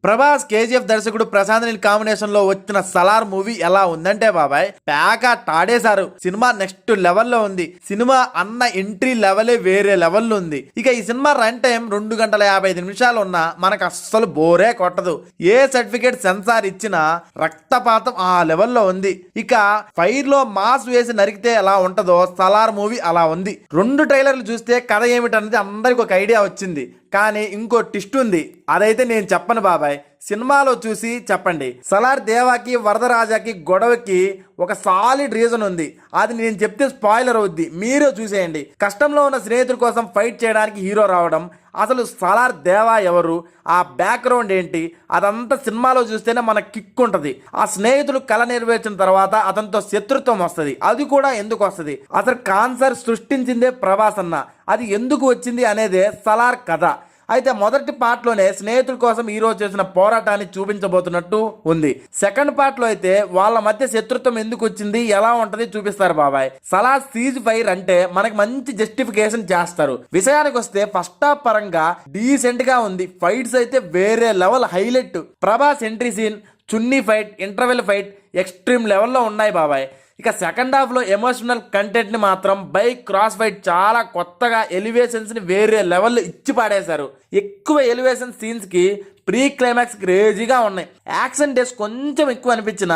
Prabhas KGF దర్శకుడు Prashanth Neel combination లో వచ్చిన సలార్ మూవీ ఎలా ఉందంటే బాబాయ్ ప్యాక తాడేశారు. సినిమా నెక్స్ట్ లెవెల్లో ఉంది. సినిమా అన్న ఎంట్రీ లెవెలే వేరే లెవెల్లో ఉంది. ఇక ఈ సినిమా రన్ టైం 2 గంటల 55 నిమిషాలు ఉన్నా మనకు అస్సలు బోరే కొట్టదు. ఏ సర్టిఫికేట్ సెన్సార్ ఇచ్చినా రక్తపాతం ఆ లెవెల్లో ఉంది. ఇక ఫైర్ లో మాస్ వేసి నరికితే ఎలా ఉంటదో సలార్ మూవీ అలా ఉంది. 2 ట్రైలర్లు చూస్తే కథ ఏమిటనేది అందరికి ఒక ఐడియా వచ్చింది. కానీ ఇంకో ట్విస్ట్ ఉంది, అదైతే నేను చెప్పను బాబాయ్, సినిమాలో చూసి చెప్పండి. సలార్ దేవాకి వరదరాజాకి గొడవకి ఒక సాలిడ్ రీజన్ ఉంది. అది నేను చెప్తే స్పాయిలర్ అవుద్ది, మీరే చూసేయండి. కష్టంలో ఉన్న స్నేహితుల కోసం ఫైట్ చేయడానికి హీరో రావడం, అసలు సలార్ దేవా ఎవరు, ఆ బ్యాక్గ్రౌండ్ ఏంటి, అదంతా సినిమాలో చూస్తేనే మనకు కిక్ ఉంటుంది. ఆ స్నేహితులు కళ నెరవేర్చిన తర్వాత అతనితో శత్రుత్వం వస్తుంది. అది కూడా ఎందుకు వస్తుంది, అసలు కాన్సర్ సృష్టించిందే ప్రభాస్ అన్న, అది ఎందుకు వచ్చింది అనేదే సలార్ కథ. అయితే మొదటి పార్ట్లోనే స్నేహితుల కోసం హీరో చేసిన పోరాటాన్ని చూపించబోతున్నట్టు ఉంది. సెకండ్ పార్ట్లో అయితే వాళ్ళ మధ్య శత్రుత్వం ఎందుకు వచ్చింది, ఎలా ఉంటది చూపిస్తారు బాబాయ్. సలార్ సీజ్ ఫైర్ అంటే మనకి మంచి జస్టిఫికేషన్ చేస్తారు. విషయానికి వస్తే ఫస్ట్ హాఫ్ పరంగా డీసెంట్ గా ఉంది. ఫైట్స్ అయితే వేరే level highlight. Prabhas entry scene, chunni fight, interval fight extreme లెవెల్లో ఉన్నాయి బాబాయ్. ఇక సెకండ్ హాఫ్ లో ఎమోషనల్ కంటెంట్ ని మాత్రం బైక్ క్రాస్ ఫైట్ చాలా కొత్తగా ఎలివేషన్స్ ని వేరే లెవెల్ ఇచ్చి పాడేశారు. ఎక్కువ ఎలివేషన్ సీన్స్ కి ప్రీ క్లైమాక్స్ క్రేజీగా ఉన్నాయి. యాక్షన్ డేస్ కొంచెం ఎక్కువ అనిపించిన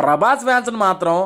ప్రభాస్ ఫ్యాన్స్ మాత్రం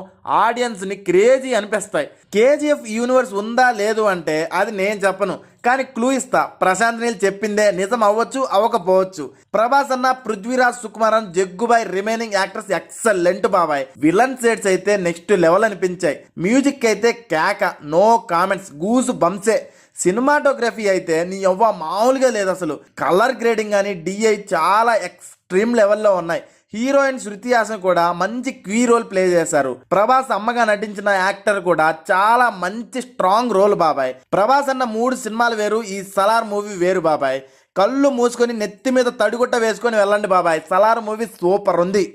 ఆడియన్స్ ని క్రేజీ అనిపిస్తాయి. కేజీఎఫ్ యూనివర్స్ ఉందా లేదు అంటే అది నేను చెప్పను, కానీ క్లూ ఇస్తా. ప్రశాంత్ నీల్ చెప్పిందే నిజం అవ్వచ్చు, అవ్వకపోవచ్చు. ప్రభాస్ అన్న, Prithviraj Sukumaran, Jaggu Bhai remaining actors excellent బాబాయ్. విలన్ సెట్స్ అయితే నెక్స్ట్ లెవెల్ అనిపించాయి. మ్యూజిక్ అయితే కేక, నో కామెంట్స్, గూస్ బంప్సే. సినిమాటోగ్రఫీ అయితే నీ ఎవ్వ మామూలుగా లేదు అసలు. కలర్ గ్రేడింగ్ కానీ డిఐ చాలా ఎక్స్ట్రీమ్ లెవెల్లో ఉన్నాయి. హీరోయిన్ శృతి హాసన్ కూడా మంచి క్వీ రోల్ ప్లే చేశారు. ప్రభాస్ అమ్మగా నటించిన యాక్టర్ కూడా చాలా మంచి స్ట్రాంగ్ రోల్ బాబాయ్. ప్రభాస్ అన్న 3 సినిమాలు వేరు, ఈ సలార్ మూవీ వేరు బాబాయ్. కళ్ళు మూసుకొని నెత్తి మీద తడిగుట్ట వేసుకొని వెళ్ళండి బాబాయ్. సలార్ మూవీ సూపర్ ఉంది.